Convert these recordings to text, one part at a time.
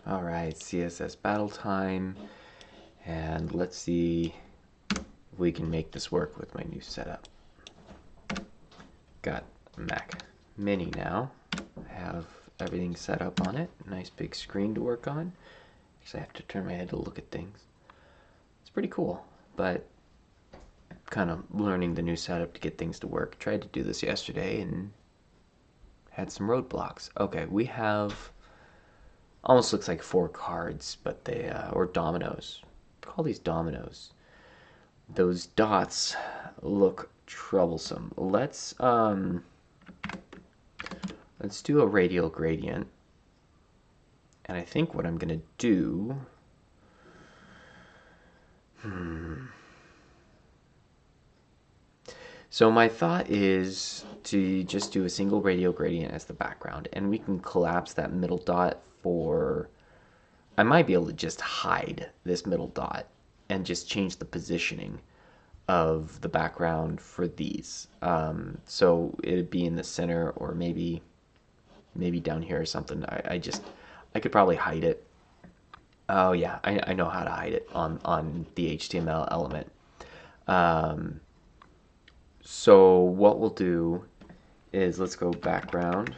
All right, CSS battle time, and let's see if we can make this work with my new setup. Got a Mac Mini now. I have everything set up on it. Nice big screen to work on. Because I have to turn my head to look at things. It's pretty cool, but kind of learning the new setup to get things to work. Tried to do this yesterday and had some roadblocks. Okay, we have almost looks like 4 cards, but they or dominoes. Call these dominoes. Those dots look troublesome. Let's do a radial gradient. And I think what I'm gonna do. So my thought is to just do a single radial gradient as the background, and we can collapse that middle dot for. I might be able to just hide this middle dot and just change the positioning of the background for these. So it'd be in the center, or maybe down here or something. I could probably hide it. Oh yeah, I know how to hide it on the HTML element. So what we'll do is let's go background,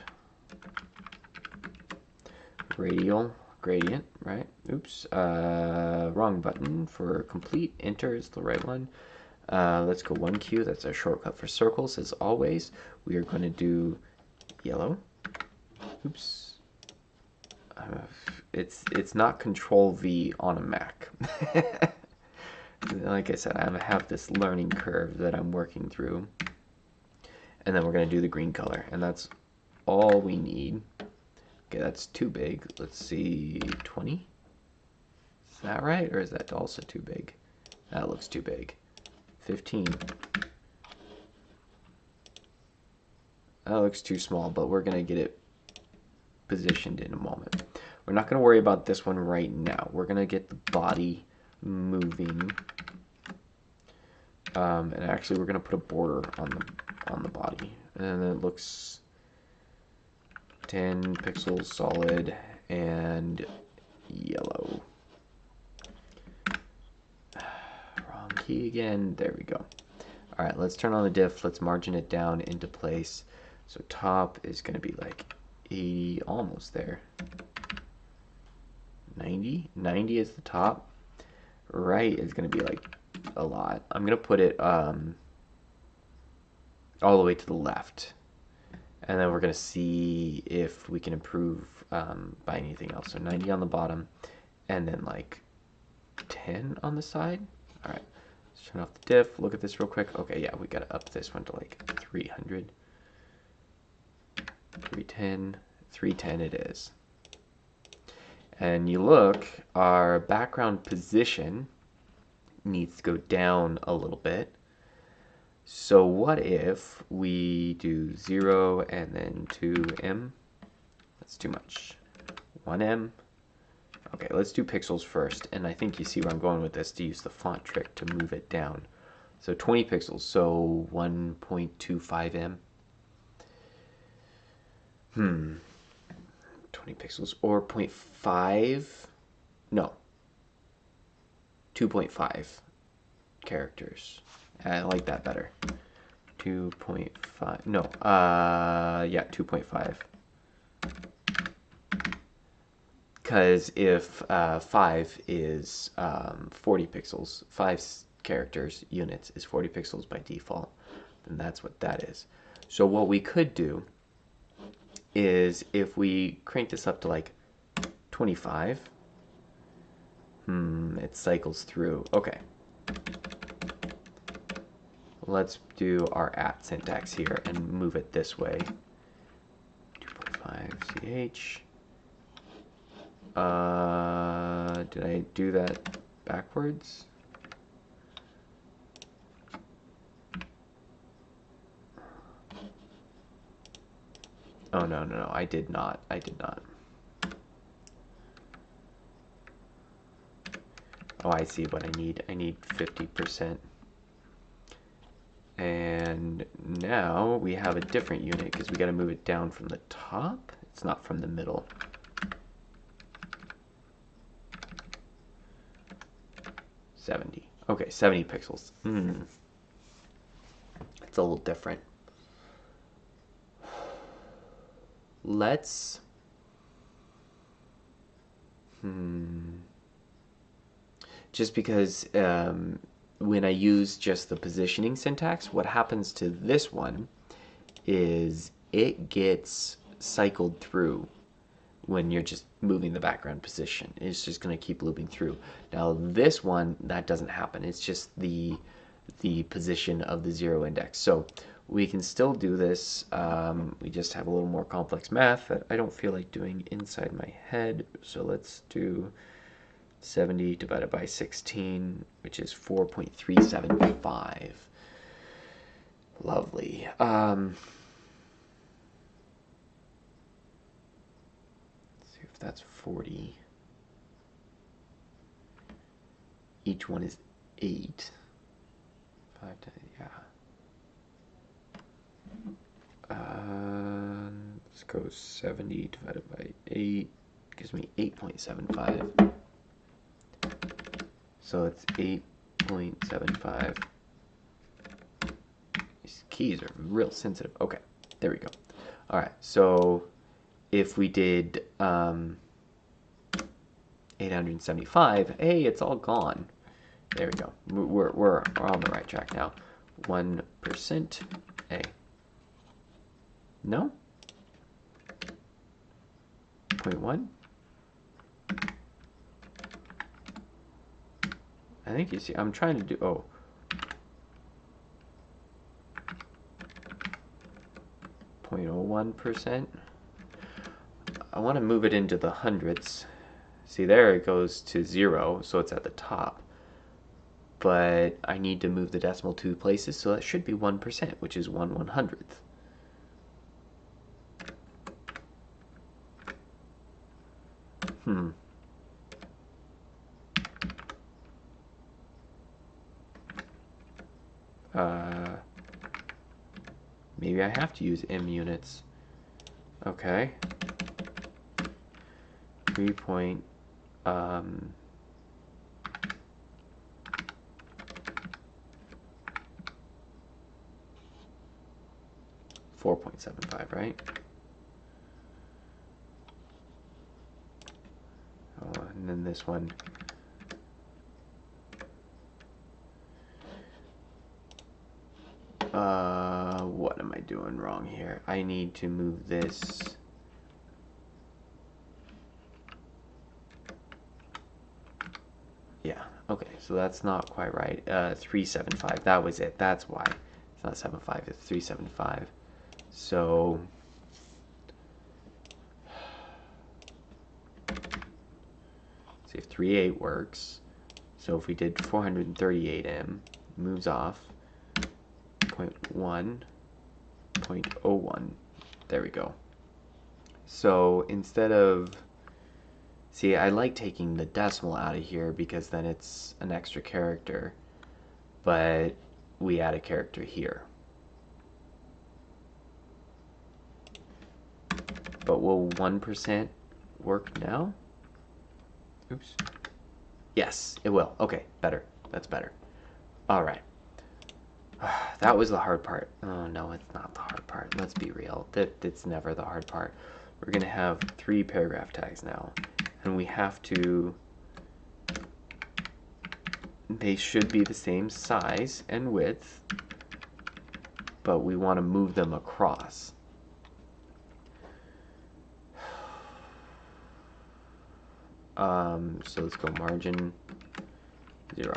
radial gradient, right? Oops, wrong button for complete. Enter is the right one. Let's go 1Q, that's our shortcut for circles. As always, we are going to do yellow. Oops. It's not Control V on a Mac. Like I said, I have this learning curve that I'm working through. And then we're going to do the green color, and that's all we need. Okay, that's too big. Let's see, 20? Is that right, or is that also too big? That looks too big. 15. That looks too small, but we're going to get it positioned in a moment. We're not going to worry about this one right now. We're going to get the body moving. And actually, we're going to put a border on the body. And then it looks 10 pixels solid and yellow. Wrong key again. There we go. All right, let's turn on the diff. Let's margin it down into place. So top is going to be like 80, almost there. 90? 90 is the top. Right is going to be like a lot. I'm going to put it all the way to the left. And then we're going to see if we can improve by anything else. So 90 on the bottom, and then like 10 on the side. All right, let's turn off the diff. Look at this real quick. Okay, yeah, we got to up this one to like 300. 310. 310 it is. And you look, our background position needs to go down a little bit. So what if we do 0 and then 2M? That's too much. 1M. Okay, let's do pixels first. And I think you see where I'm going with this, to use the font trick to move it down. So 20 pixels, so 1.25M. 20 pixels, or 0.5, no, 2.5 characters. I like that better. 2.5, no, yeah, 2.5. Because if 5 is 40 pixels, 5 characters, units, is 40 pixels by default, then that's what that is. So what we could do is if we crank this up to like 25, it cycles through. Okay. Let's do our at syntax here and move it this way. 2.5 ch. Did I do that backwards? Oh, no, I did not. I did not. Oh, I see what I need. I need 50%. And now we have a different unit because we got to move it down from the top. It's not from the middle. 70. Okay, 70 pixels. It's a little different. Let's just because when I use just the positioning syntax, what happens to this one is it gets cycled through when you're just moving the background position. It's just going to keep looping through. Now this one, that doesn't happen. It's just the position of the zero index. So we can still do this. We just have a little more complex math that I don't feel like doing inside my head. So let's do 70 divided by 16, which is 4.375. Lovely. Let's see if that's 40. Each one is 8. 5 times, yeah. Let's go 70 divided by 8. Gives me 8.75. So it's 8.75. These keys are real sensitive. Okay, there we go. All right, so if we did 875, hey, it's all gone. There we go. We're on the right track now. 1%. A. No? 0.1? I think you see, I'm trying to do, 0.01%. I want to move it into the hundreds. See, there it goes to 0, so it's at the top. But I need to move the decimal 2 places, so that should be 1%, which is 1/100th. Maybe I have to use M units. Okay. 3. 4.75, right? Oh, and then this one. What am I doing wrong here? I need to move this. Yeah, okay, so that's not quite right. 375, that was it. That's why. It's not 75, it's 375. So see if 38 works. So if we did 438M, moves off 0.1, 0.01. There we go. So instead of, see, I like taking the decimal out of here because then it's an extra character, but we add a character here. But will 1% work now? Oops. Yes, it will. Okay, better. That's better. All right. That was the hard part. Oh, no, it's not the hard part. Let's be real. It's never the hard part. We're going to have 3 paragraph tags now. And we have to... They should be the same size and width, but we want to move them across. So let's go margin 0.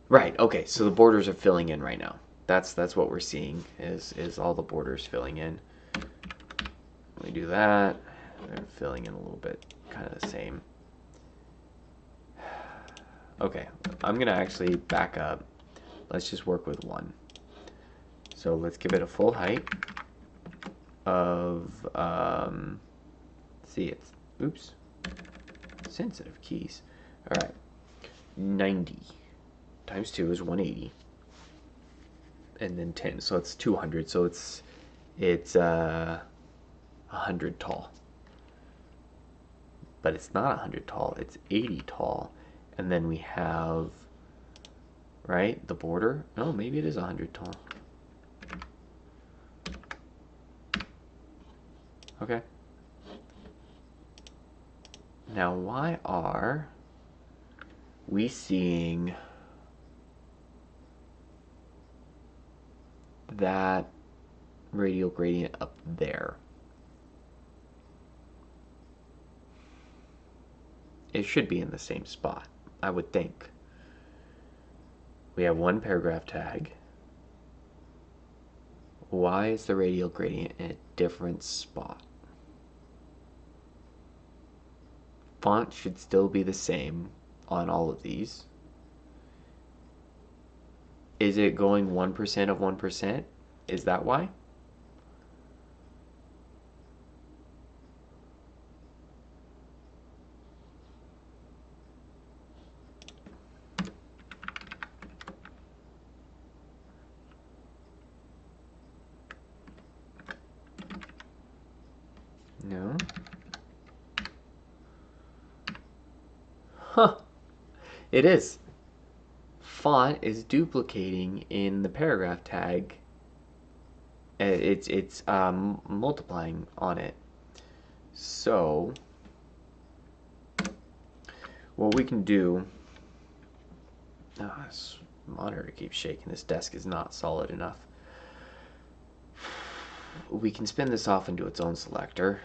Right, okay, so the borders are filling in right now. That's what we're seeing, is all the borders filling in. We do that, they're filling in a little bit, kind of the same. Okay, I'm gonna actually back up. Let's just work with 1. So let's give it a full height of, see, it's, oops, sensitive keys. All right, 90 times 2 is 180, and then 10, so it's 200. So it's it's 100 tall. But it's not 100 tall, it's 80 tall. And then we have, right, the border. Oh, maybe it is 100 tall. Okay. Now, why are we seeing that radial gradient up there? It should be in the same spot, I would think. We have one paragraph tag. Why is the radial gradient in a different spot? Font should still be the same on all of these. Is it going 1% of 1%? Is that why? No. Huh. It is. Font is duplicating in the paragraph tag. It's multiplying on it. So what we can do, this monitor keeps shaking. This desk is not solid enough. We can spin this off into its own selector.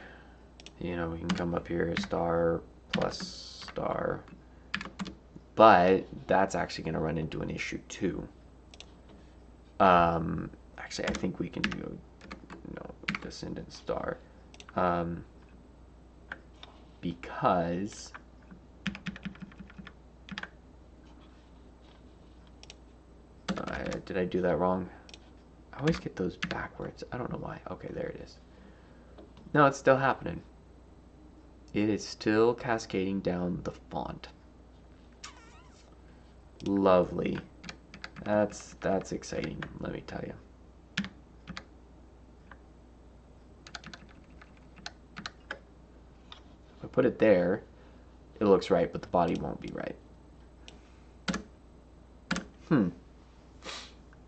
You know, we can come up here, star plus star, but that's actually going to run into an issue too. Actually, I think we can do descendant star, because did I do that wrong? I always get those backwards. I don't know why. Okay, there it is. No, it's still happening. It is still cascading down the font. Lovely. That's exciting, let me tell you. If I put it there, it looks right, but the body won't be right.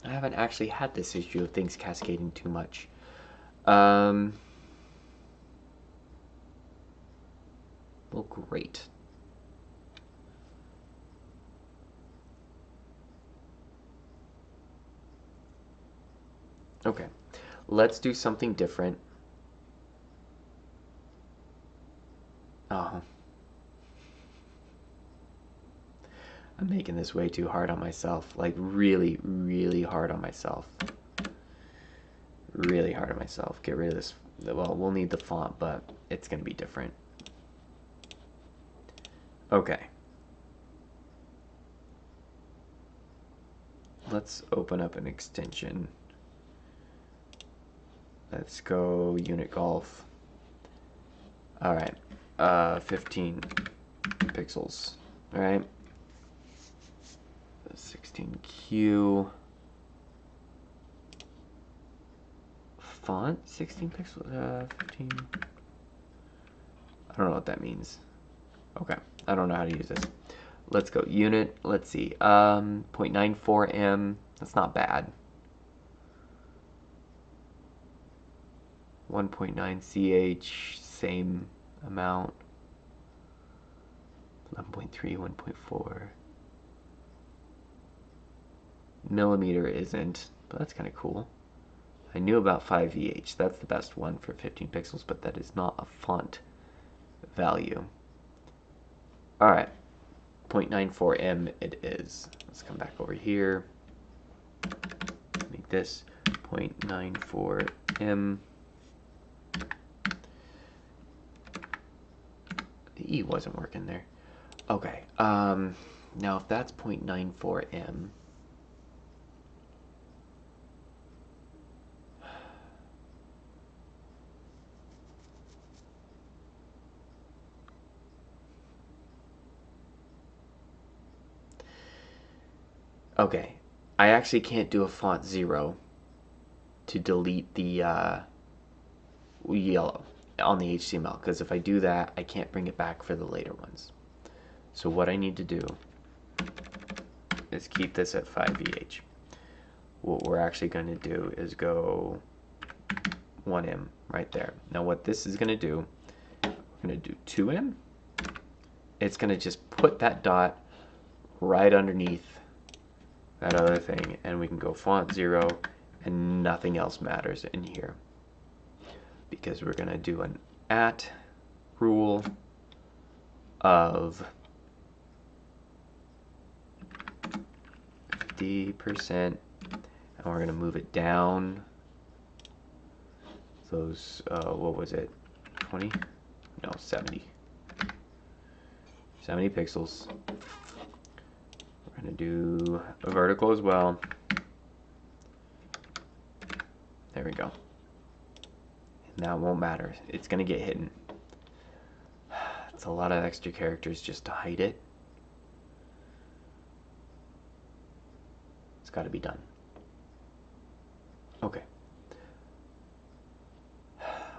I haven't actually had this issue of things cascading too much. Well, great. Okay, let's do something different. Oh. I'm making this way too hard on myself. Like, really, really hard on myself. Really hard on myself. Get rid of this. Well, we'll need the font, but it's going to be different. Okay. Let's open up an extension. Let's go unit golf. All right. 15 pixels. All right. 16Q. Font 16 pixels. 15. I don't know what that means. Okay, I don't know how to use this. Let's go unit. Let's see. 0.94 M. That's not bad. 1.9 CH. Same amount. 11.3. 1.4. Millimeter isn't, but that's kind of cool. I knew about 5VH. That's the best one for 15 pixels, but that is not a font value. All right, 0.94 M it is. Let's come back over here. Make this 0.94 M. The E wasn't working there. Okay, now if that's 0.94 M, okay, I actually can't do a font 0 to delete the yellow on the HTML, because if I do that, I can't bring it back for the later ones. So what I need to do is keep this at 5VH. What we're actually going to do is go 1M right there. Now what this is going to do, we're going to do 2M. It's going to just put that dot right underneath that other thing, and we can go font 0, and nothing else matters in here, because we're going to do an at rule of 50%, and we're going to move it down those, what was it, 20? No, 70 pixels. We're going to do a vertical as well. There we go. And that won't matter. It's going to get hidden. It's a lot of extra characters just to hide it. It's got to be done. Okay.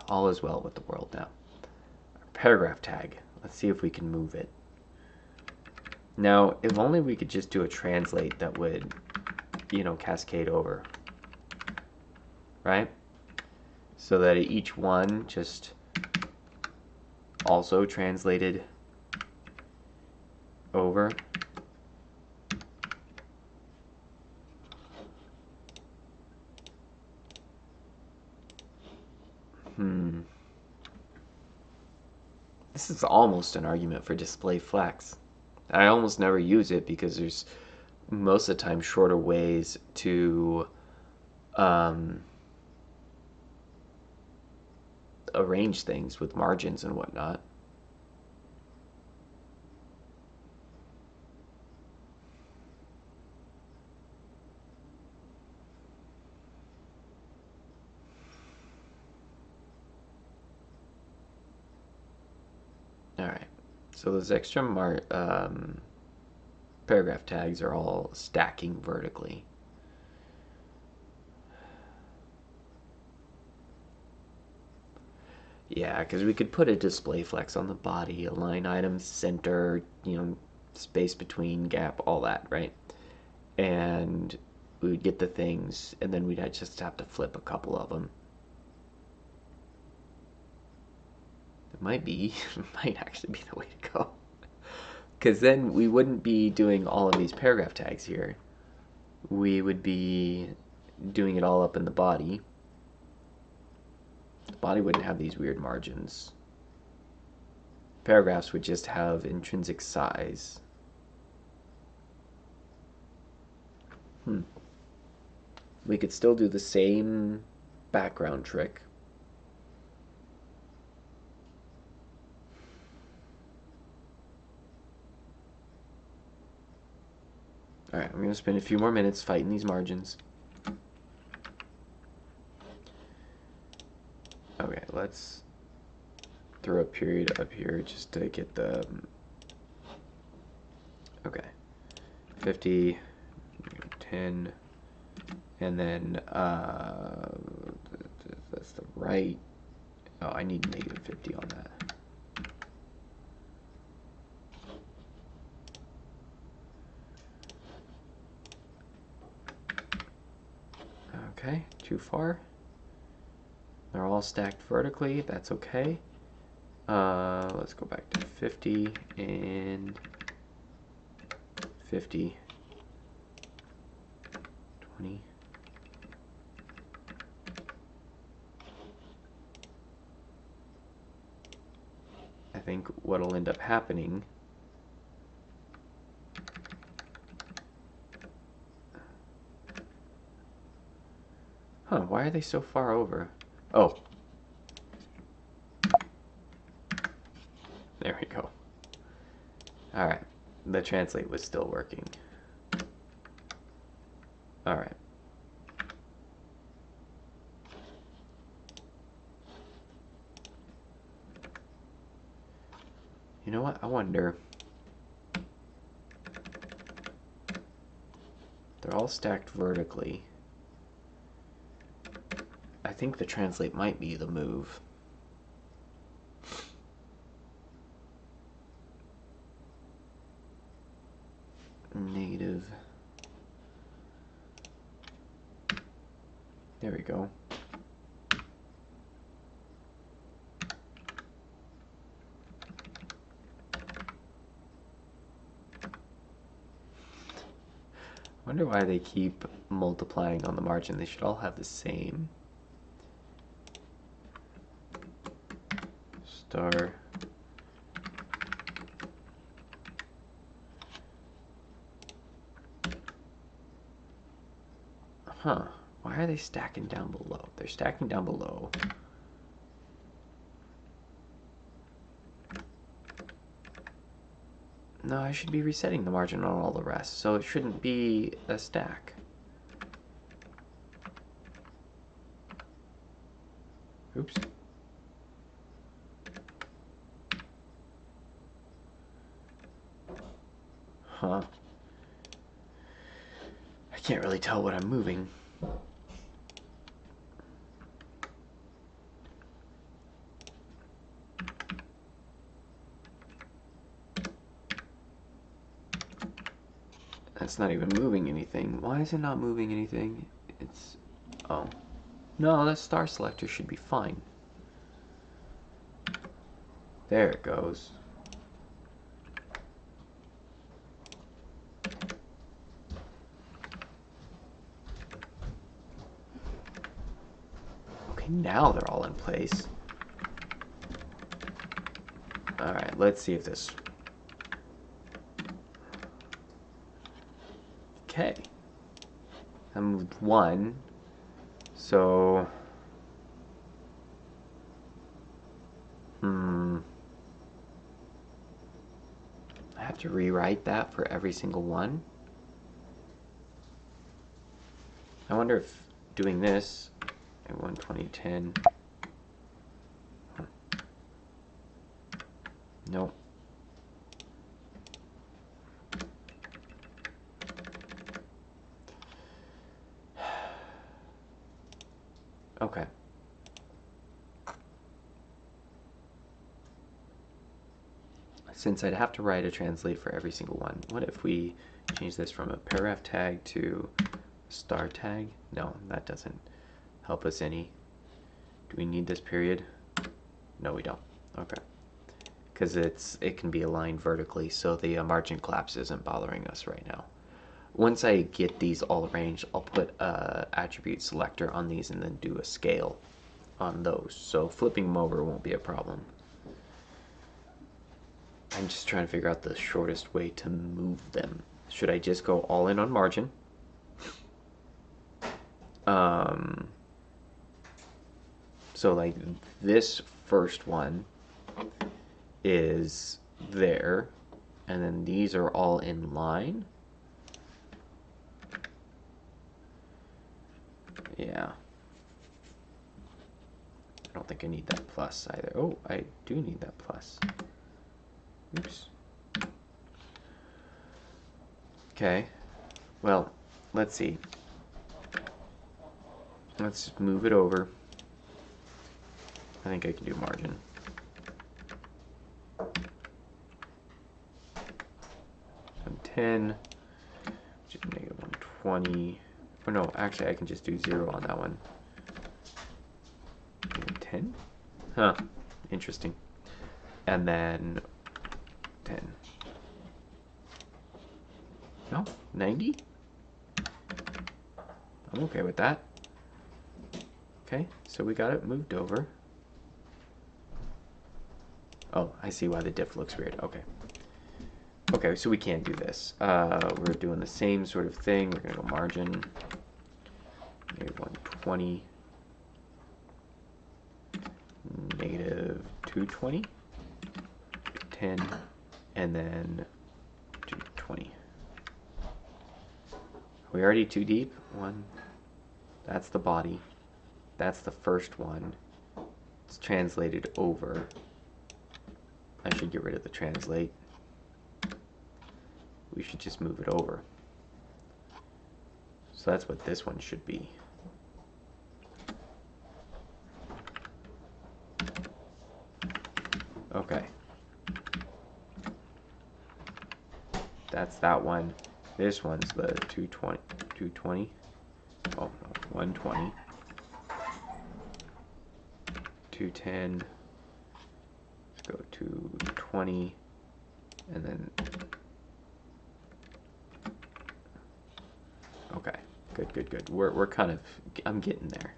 All is well with the world now. Our paragraph tag. Let's see if we can move it. Now, if only we could just do a translate that would, you know, cascade over. Right? So that each one just also translated over. This is almost an argument for display flex. I almost never use it because there's most of the time shorter ways to arrange things with margins and whatnot. Alright, so those extra paragraph tags are all stacking vertically. Yeah, because we could put a display flex on the body, align items, center, you know, space between, gap, all that, right? And we would get the things, and then we'd just have to flip a couple of them. It might actually be the way to go. Because then we wouldn't be doing all of these paragraph tags here. We would be doing it all up in the body. The body wouldn't have these weird margins. Paragraphs would just have intrinsic size. We could still do the same background trick. Alright, I'm going to spend a few more minutes fighting these margins. Okay, let's throw a period up here just to get the... Okay. 50, 10, and then that's the right. Oh, I need negative 50 on that. Okay, too far. They're all stacked vertically, that's okay. Let's go back to 50 and 50, 20. I think what'll end up happening why are they so far over? Oh. There we go. Alright. The translate was still working. Alright. You know what? I wonder. They're all stacked vertically. I think the translate might be the move. There we go. I wonder why they keep multiplying on the margin. They should all have the same. Star. Huh. Why are they stacking down below? They're stacking down below. No, I should be resetting the margin on all the rest, so it shouldn't be a stack. Oops. Huh. I can't really tell what I'm moving. That's not even moving anything. Why is it not moving anything? It's... oh. No, that star selector should be fine. There it goes. Okay, now they're all in place. Alright, let's see if this... okay. I moved one. So... I have to rewrite that for every single one. I wonder if doing this at 12010. Nope. Okay. Since I'd have to write a translate for every single one, what if we change this from a paragraph tag to star tag? No, that doesn't help us any. Do we need this period? No, we don't. Okay. Because it can be aligned vertically, so the margin collapse isn't bothering us right now. Once I get these all arranged, I'll put a attribute selector on these and then do a scale on those. So flipping them over won't be a problem. I'm just trying to figure out the shortest way to move them. Should I just go all in on margin? So like this first one is there, and then these are all in line. Yeah. I don't think I need that plus either. Oh, I do need that plus. Oops. Okay. Well, let's see. Let's move it over. I think I can do margin. And 10, which is negative 120. Oh no, actually I can just do 0 on that one. 10? Huh, interesting. And then 10. No, 90? I'm okay with that. Okay, so we got it moved over. Oh, I see why the diff looks weird. Okay. Okay, so we can't do this. We're doing the same sort of thing. We're going to go margin. Negative 120. Negative 220. 10. And then 220. Are we already too deep? One. That's the body. That's the first one. It's translated over. I should get rid of the translate. We should just move it over. So that's what this one should be. Okay. That's that one. This one's the 220. Oh no, 120. 210. Let's go to 20, and then okay, good. We're kind of, I'm getting there.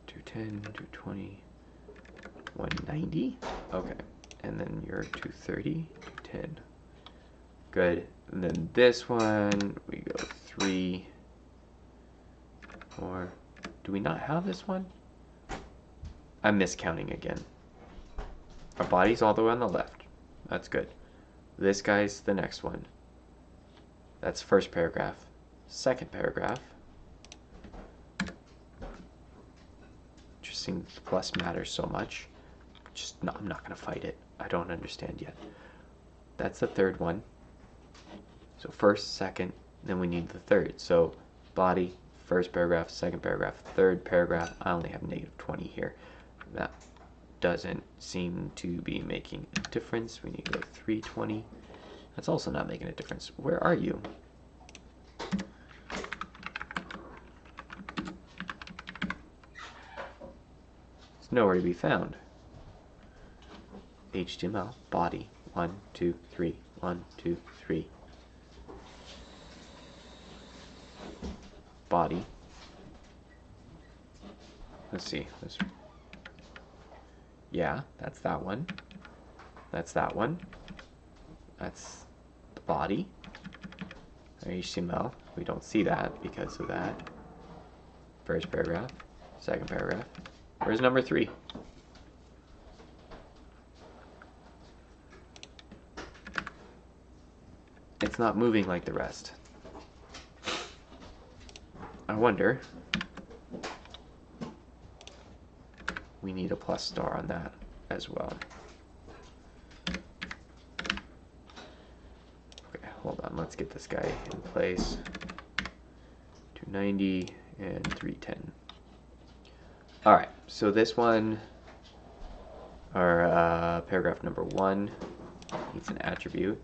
210, 220, 190. Okay, and then you're 230, 210. Good. And then this one we go 3, 4. Do we not have this one? I'm miscounting again. Our body's all the way on the left. That's good. This guy's the next one. That's first paragraph. Second paragraph. Interesting, plus matters so much. Just no, I'm not gonna fight it. I don't understand yet. That's the third one. So first, second, then we need the third. So body, first paragraph, second paragraph, third paragraph. I only have -20 here. That doesn't seem to be making a difference. We need to go 320. That's also not making a difference. Where are you? It's nowhere to be found. HTML, body, 1, 2, 3, 1, 2, 3. Body. Let's see. Yeah, that's that one. That's that one. That's the body. HTML. We don't see that because of that. First paragraph. Second paragraph. Where's number 3? It's not moving like the rest. I wonder. We need a plus star on that as well. Okay, hold on. Let's get this guy in place. 290 and 310. All right, so this one, our paragraph number 1 needs an attribute.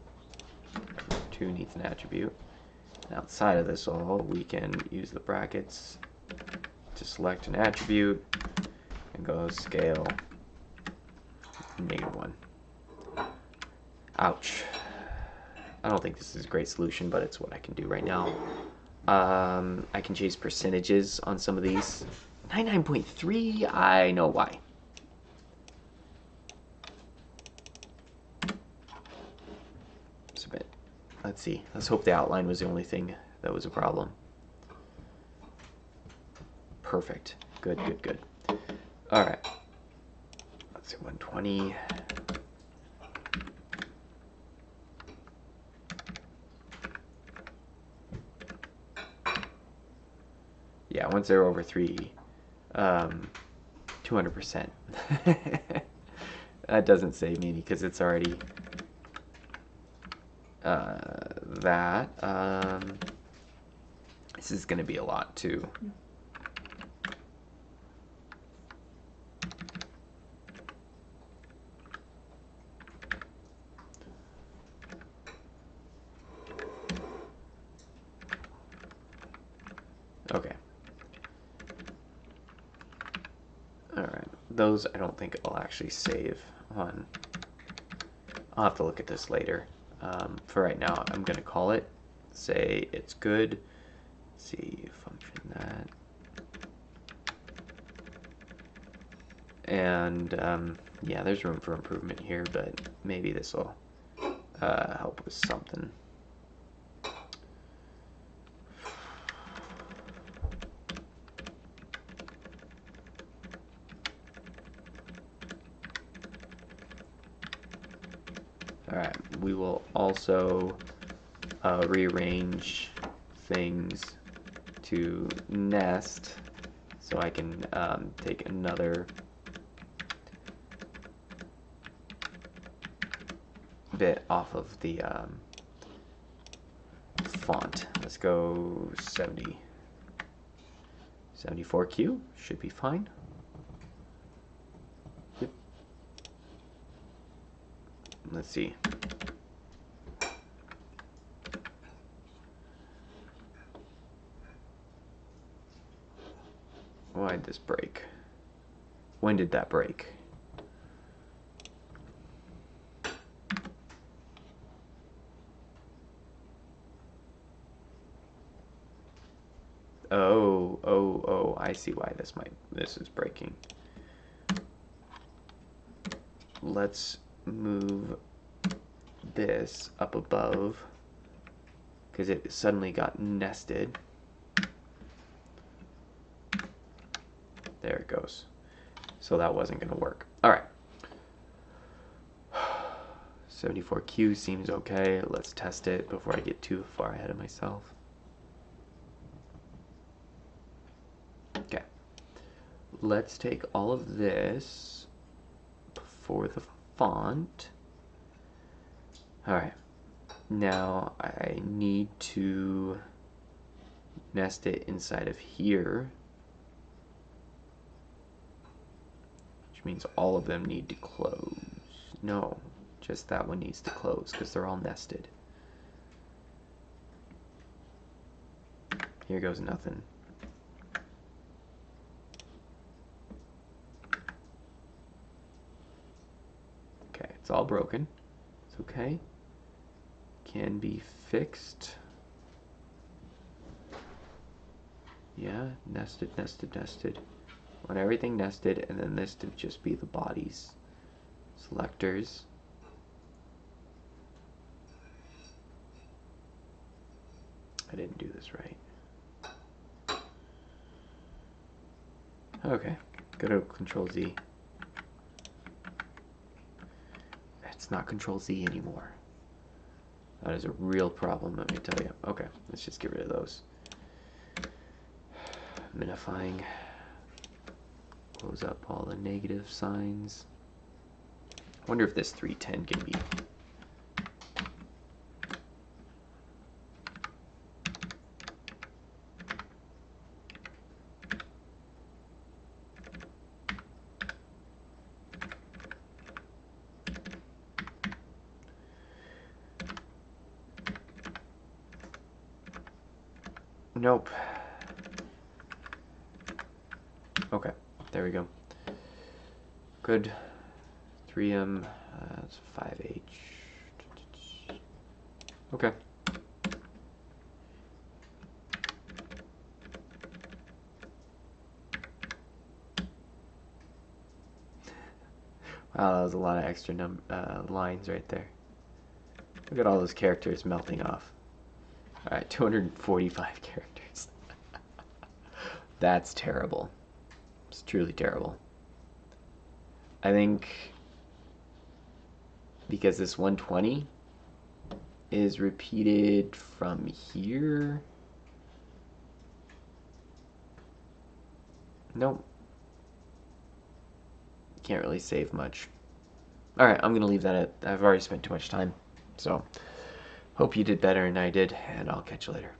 Number 2 needs an attribute. And outside of this all, we can use the brackets to select an attribute and go scale -1. Ouch. I don't think this is a great solution, but it's what I can do right now. I can change percentages on some of these. 99.3, I know why. Submit. Let's see. Let's hope the outline was the only thing that was a problem. Perfect. Good. All right. Let's see, 120. Yeah, once they're over 3, 200%. That doesn't save me because it's already that. This is going to be a lot too. Okay. Alright, those I don't think I'll actually save on. I'll have to look at this later. For right now, I'm going to call it, say it's good, see function that, and yeah, there's room for improvement here, but maybe this will help with something. Alright, we will also rearrange things to nest so I can take another bit off of the font. Let's go 74Q should be fine. Yep. Let's see. Why'd this break? When did that break? Oh, I see why this is breaking. Let's move this up above because it suddenly got nested. There it goes. So that wasn't going to work. All right. 74Q seems okay. Let's test it before I get too far ahead of myself. Okay. Let's take all of this for the font. All right. Now I need to nest it inside of here, which means all of them need to close. No, just that one needs to close because they're all nested. Here goes nothing. Okay, it's all broken. It's okay. Can be fixed. Yeah, nested, nested, nested. Want everything nested, and then this to just be the bodies. Selectors. I didn't do this right. Okay, go to Control Z. It's not Control Z anymore. That is a real problem, let me tell you. Okay, let's just get rid of those. Minifying. Close up all the negative signs. I wonder if this 310 can be. Nope. Okay, there we go. Good. 3M, that's 5H. Okay. Wow, that was a lot of extra lines right there. Look at all those characters melting off. Alright, 245 characters. That's terrible. It's truly terrible. I think because this 120 is repeated from here. Nope. Can't really save much. Alright, I'm going to leave that at. I've already spent too much time. So, hope you did better than I did, and I'll catch you later.